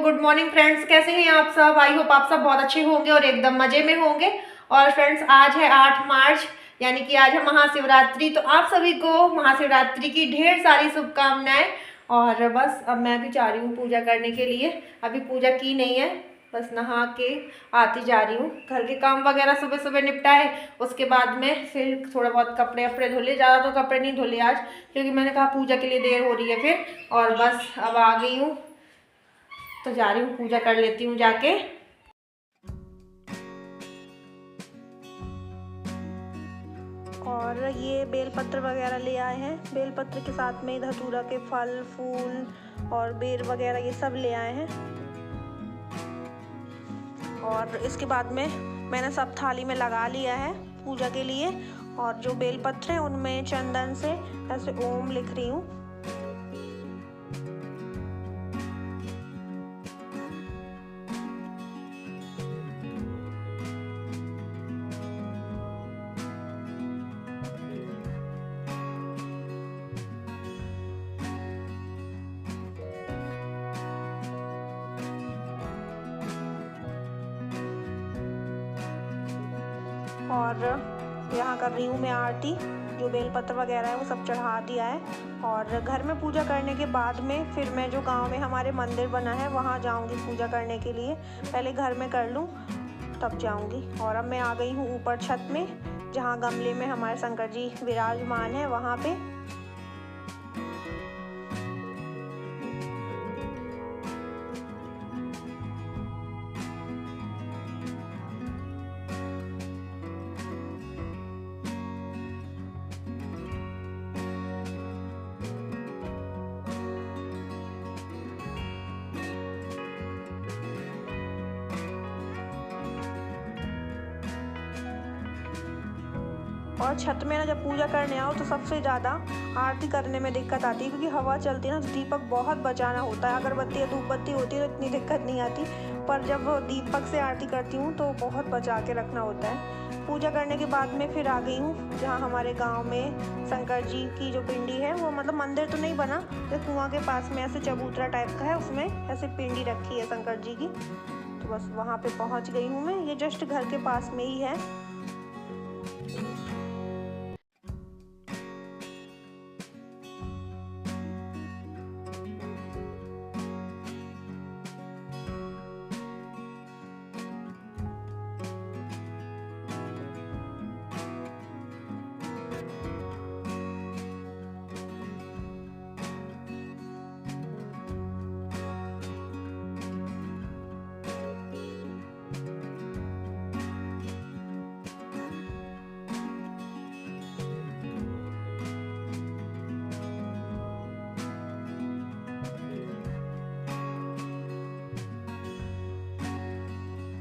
Good morning friends, कैसे हैं आप सब। आई होप आप सब बहुत अच्छे होंगे और एकदम मज़े में होंगे। और फ्रेंड्स आज है 8 मार्च, यानी कि आज है महाशिवरात्रि। तो आप सभी को महाशिवरात्रि की ढेर सारी शुभकामनाएं। और बस अब मैं भी जा रही हूँ पूजा करने के लिए। अभी पूजा की नहीं है, बस नहा के आती जा रही हूँ। घर के काम वगैरह सुबह सुबह निपटाए, उसके बाद में फिर थोड़ा बहुत कपड़े वपड़े धुले। ज़्यादा तो कपड़े नहीं धुले आज, क्योंकि मैंने कहा पूजा के लिए देर हो रही है फिर। और बस अब आ गई हूँ, तो जा रही हूँ पूजा कर लेती हूँ जाके। और ये बेलपत्र वगैरह ले आए हैं। बेलपत्र के साथ में धतूरा के फल फूल और बेर वगैरह ये सब ले आए हैं। और इसके बाद में मैंने सब थाली में लगा लिया है पूजा के लिए। और जो बेलपत्र है उनमें चंदन से ऐसे ओम लिख रही हूँ। और यहाँ कर रही हूँ मैं आरती। जो बेलपत्र वगैरह है वो सब चढ़ा दिया है। और घर में पूजा करने के बाद में फिर मैं जो गांव में हमारे मंदिर बना है वहाँ जाऊँगी पूजा करने के लिए। पहले घर में कर लूँ तब जाऊँगी। और अब मैं आ गई हूँ ऊपर छत में, जहाँ गमले में हमारे शंकर जी विराजमान है वहाँ पे। और छत में ना जब पूजा करने आओ तो सबसे ज़्यादा आरती करने में दिक्कत आती है, क्योंकि हवा चलती है ना तो दीपक बहुत बचाना होता है। अगरबत्ती या धूप बत्ती होती है तो इतनी दिक्कत नहीं आती, पर जब दीपक से आरती करती हूँ तो बहुत बचा के रखना होता है। पूजा करने के बाद में फिर आ गई हूँ जहाँ हमारे गाँव में शंकर जी की जो पिंडी है वो, मतलब मंदिर तो नहीं बना, तो कुआँ के पास में ऐसे चबूतरा टाइप का है, उसमें ऐसे पिंडी रखी है शंकर जी की। तो बस वहाँ पे पहुँच गई हूँ मैं। ये जस्ट घर के पास में ही है।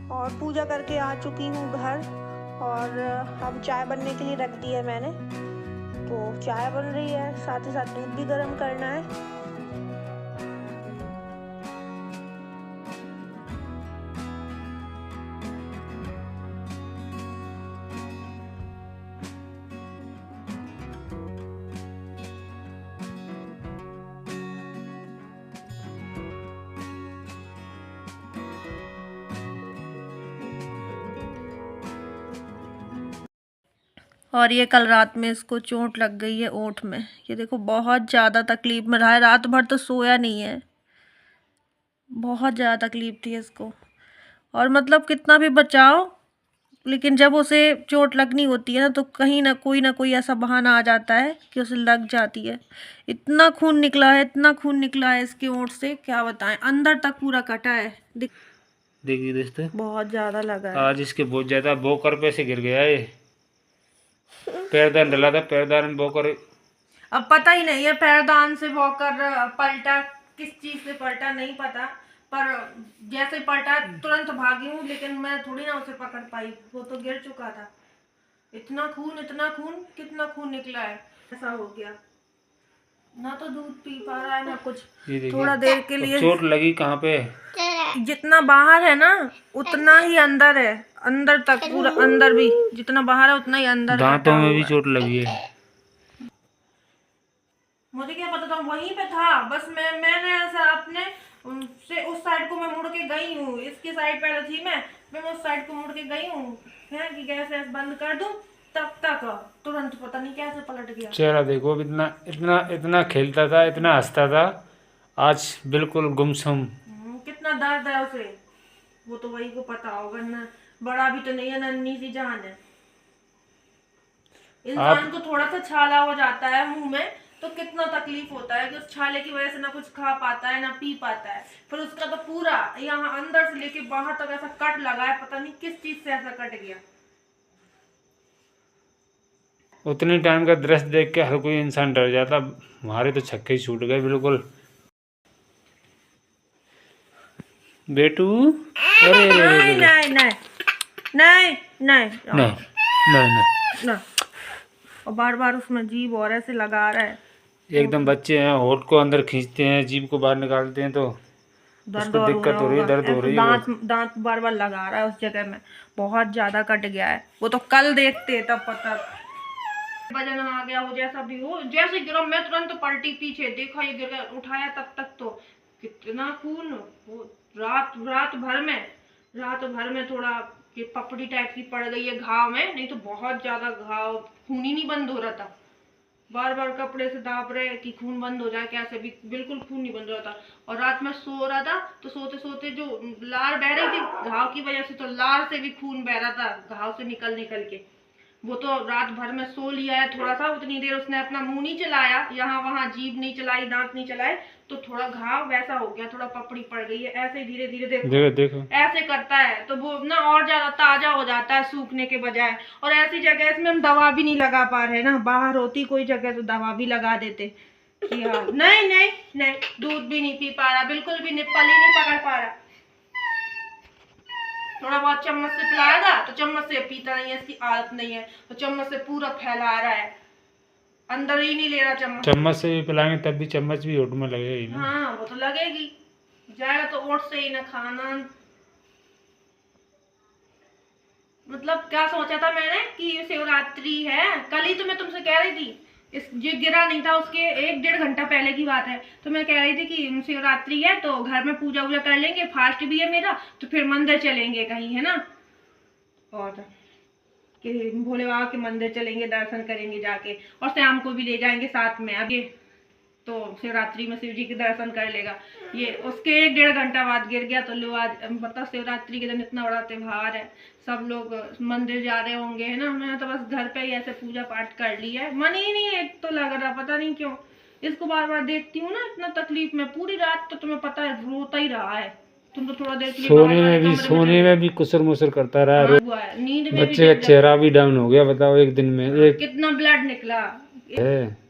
और पूजा करके आ चुकी हूँ घर। और अब चाय बनने के लिए रख दी है मैंने, तो चाय बन रही है, साथ ही साथ दूध भी गर्म करना है। और ये कल रात में इसको चोट लग गई है ओंठ में। ये देखो बहुत ज़्यादा तकलीफ में रहा है, रात भर तो सोया नहीं है, बहुत ज़्यादा तकलीफ थी इसको। और मतलब कितना भी बचाओ, लेकिन जब उसे चोट लगनी होती है ना तो कहीं ना कोई ऐसा बहाना आ जाता है कि उसे लग जाती है। इतना खून निकला है, इतना खून निकला है इसके ओंठ से, क्या बताएं, अंदर तक पूरा कटा है। देखिए दोस्तों, बहुत ज़्यादा लगा है। आज इसके बहुत ज़्यादा बोकर पे से गिर गया है। पैरदान डला था, पैरदान में बोकर। अब पता ही नहीं है पैरदान से वॉकर पलटा, किस चीज से पलटा नहीं पता, पर जैसे पलटा तुरंत भागी हूँ, लेकिन मैं थोड़ी ना उसे पकड़ पाई, वो तो गिर चुका था। इतना खून, कितना खून निकला है, ऐसा हो गया। ना तो दूध पी पा रहा है ना कुछ। थोड़ा देर के लिए चोट लगी कहाँ पे? जितना बाहर है ना उतना ही अंदर है, अंदर तक पूरा, अंदर भी जितना बाहर है उतना ही अंदर दांतों में भी हुआ है। चोट लगी है। मुझे क्या पता था वहीं पे था, बस मैंने ऐसा अपने उनसे उस साइड को मैं मुड़ के गई हूँ, इसकी साइड पहले थी मैं उस साइड को मुड़ के गई हूँ है कि गैस वैस बंद कर दूँ, तब तक तुरंत पता नहीं कैसे पलट गया। चेहरा देखो, अब इतना इतना इतना खेलता था, इतना हंसता था, आज बिल्कुल गुमसुम। कितना दर्द है उसे, वो तो वही को पता होगा ना, बड़ा भी तो नहीं है, नन्ही सी जान है। इंसान को थोड़ा सा छाला हो जाता है मुंह में तो कितना तकलीफ होता है कि उस छाले की वजह से ना कुछ खा पाता है ना पी पाता है, फिर उसका तो पूरा यहाँ अंदर से लेके बाहर तक ऐसा कट लगा है, पता नहीं किस चीज से ऐसा कट गया। उतने टाइम का दृश्य देख के हर कोई इंसान डर जाता, हमारे तो छक्के ही छूट गए बिल्कुल। बेटू, अरे नहीं नहीं नहीं नहीं नहीं नहीं नहीं ना, और बार बार उसमें जीभ और ऐसे लगा रहा है, एकदम बच्चे हैं, होठ को अंदर खींचते हैं, जीभ को बाहर निकालते हैं तो दर्द उसको और दिक्कत हो रही है, दर्द हो रही है दांत दांत बार बार लगा रहा है उस जगह में, बहुत ज्यादा कट गया है। वो तो कल देखते तब पता, वजन आ गया हो जैसा भी हो, जैसे गिरा मैं तुरंत पलटी पीछे, देखा ये गिर गया, उठाया तब तक तो कितना खून, वो रात भर में थोड़ा कि पपड़ी टाइप की पड़ गई है घाव में, नहीं तो बहुत ज्यादा घाव, खून ही नहीं बंद हो रहा था, बार बार कपड़े से दाब रहे कि खून बंद हो जाए, कैसे भी बिल्कुल खून नहीं बंद हो रहा था। और रात में सो रहा था तो सोते सोते जो लार बह रही थी घाव की वजह से, तो लार से भी खून बह रहा था घाव से निकल के, वो तो रात भर में सो लिया है थोड़ा सा, उतनी देर उसने अपना मुंह नहीं चलाया, यहाँ वहाँ जीभ नहीं चलाई, दांत नहीं चलाए, तो थोड़ा घाव वैसा हो गया, थोड़ा पपड़ी पड़ गई है, ऐसे धीरे धीरे देखो ऐसे करता है तो वो ना और ज्यादा ताजा हो जाता है सूखने के बजाय। और ऐसी जगह इसमें हम दवा भी नहीं लगा पा रहे ना, बाहर होती कोई जगह तो दवा भी लगा देते कि हाँ नहीं नहीं नहीं, दूध भी नहीं पी पा रहा, बिल्कुल भी निप्पल ही नहीं पकड़ पा रहा, थोड़ा बहुत चम्मच से पिलाया था तो चम्मच से पीता नहीं है, इसकी आदत नहीं है, तो चम्मच से पूरा फैला रहा है, अंदर ही नहीं ले रहा चम्मच से भी पिलाएंगे तब भी चम्मच भी होठ में लगेगा ही ना। हाँ वो तो लगेगी, जाएगा तो ओठ से ही ना खाना। मतलब क्या सोचा था मैंने कि शिवरात्रि है, कल ही तो मैं तुमसे कह रही थी, इस जो गिरा नहीं था उसके 1-1.5 घंटा पहले की बात है, तो मैं कह रही थी कि शिवरात्रि है तो घर में पूजा वूजा कर लेंगे, फास्ट भी है मेरा, तो फिर मंदिर चलेंगे कहीं, है ना, और कि भोले बाबा के मंदिर चलेंगे, दर्शन करेंगे जाके, और शाम को भी ले जाएंगे साथ में आगे, तो शिवरात्रि में शिव जी के दर्शन कर लेगा। ये उसके 1-1.5 घंटा बाद गिर गया, तो लो आज पता शिवरात्रि के दिन इतना बड़ा त्योहार है, सब लोग मंदिर जा रहे होंगे, है ना, मैंने तो बस घर पे ही ऐसे पूजा पाठ कर लिया है, मन ही नहीं एक तो लग रहा, पता नहीं क्यों इसको बार बार देखती हूँ ना, इतना तकलीफ में पूरी रात तो तुम्हें पता है रोता ही रहा है, तुम तो थोड़ा देर के लिए सोने में भी कुसर मुसर करता रहा, नींद में बच्चे का चेहरा भी डाउन हो गया, बताओ एक दिन में एक कितना ब्लड निकला है।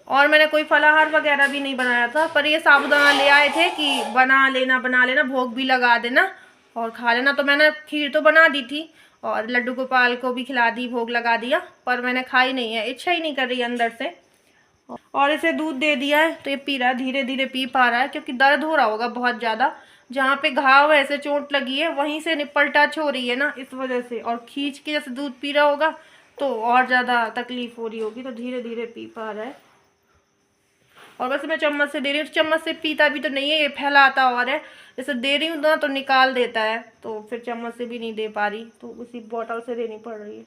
और मैंने कोई फलाहार वगैरह भी नहीं बनाया था, पर ये साबूदाना ले आए थे कि बना लेना, भोग भी लगा देना और खा लेना, तो मैंने खीर तो बना दी थी और लड्डू गोपाल को भी खिला दी, भोग लगा दिया, पर मैंने खाई नहीं है, इच्छा ही नहीं कर रही अंदर से। और इसे दूध दे दिया है तो ये पी रहा है, धीरे धीरे पी पा रहा है, क्योंकि दर्द हो रहा होगा बहुत ज़्यादा, जहाँ पे घाव ऐसे चोट लगी है वहीं से निप्पल टच हो रही है ना, इस वजह से, और खींच के जैसे दूध पी रहा होगा तो और ज़्यादा तकलीफ हो रही होगी, तो धीरे धीरे पी पा रहा है। और वैसे मैं चम्मच से दे रही हूँ, चम्मच से पीता भी तो नहीं है, ये फैलाता और है, जैसे दे रही हूँ ना तो निकाल देता है, तो फिर चम्मच से भी नहीं दे पा रही, तो उसी बोतल से देनी पड़ रही है।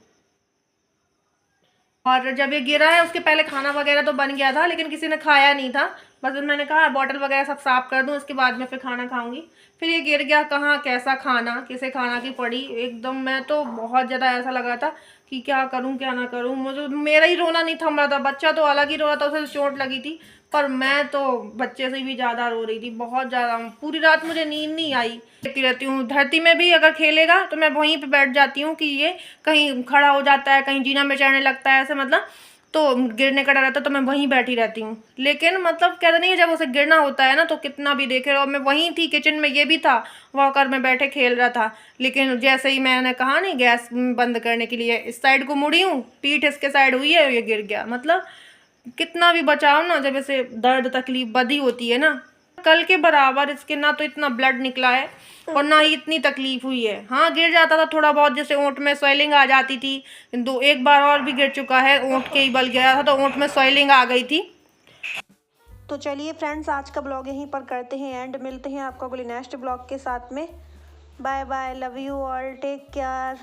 और जब ये गिरा है उसके पहले खाना वगैरह तो बन गया था, लेकिन किसी ने खाया नहीं था, बस मैंने कहा बोतल वगैरह सब साफ कर दूँ, उसके बाद में फिर खाना खाऊंगी। फिर ये गिर गया, कहाँ कैसा खाना, किसे खाना की पड़ी एकदम, मैं तो बहुत ज़्यादा ऐसा लगा था कि क्या करूं क्या ना करूं, मुझे मेरा ही रोना नहीं थम रहा था, बच्चा तो अलग ही रो रहा था, उसे चोट लगी थी, पर मैं तो बच्चे से भी ज़्यादा रो रही थी, बहुत ज़्यादा, पूरी रात मुझे नींद नहीं आई, देखती रहती हूँ। धरती में भी अगर खेलेगा तो मैं वहीं पे बैठ जाती हूँ कि ये कहीं खड़ा हो जाता है, कहीं जीना में चढ़ने लगता है, ऐसे मतलब तो गिरने का डर रहता है, तो मैं वहीं बैठी रहती हूँ। लेकिन मतलब कहते नहीं है, जब उसे गिरना होता है ना तो कितना भी देखे रहो, मैं वहीं थी किचन में, ये भी था वॉकर में बैठे खेल रहा था, लेकिन जैसे ही मैंने कहा नहीं गैस बंद करने के लिए, इस साइड को मुड़ी हूँ, पीठ इसके साइड हुई है, ये गिर गया। मतलब कितना भी बचाओ ना, जब ऐसे दर्द तकलीफ बदी होती है ना, कल के बराबर इसके ना तो इतना ब्लड निकला है और ना ही इतनी तकलीफ हुई है। हाँ गिर जाता था थोड़ा बहुत, जैसे ओंठ में स्वेलिंग आ जाती थी, एक बार और भी गिर चुका है, ओंठ के ही बल गया था तो ओंठ में स्वेलिंग आ गई थी। तो चलिए फ्रेंड्स, आज का ब्लॉग यहीं पर करते हैं एंड, मिलते हैं आपको अगले नेक्स्ट ब्लॉग के साथ में। Bye bye, love you all, take care.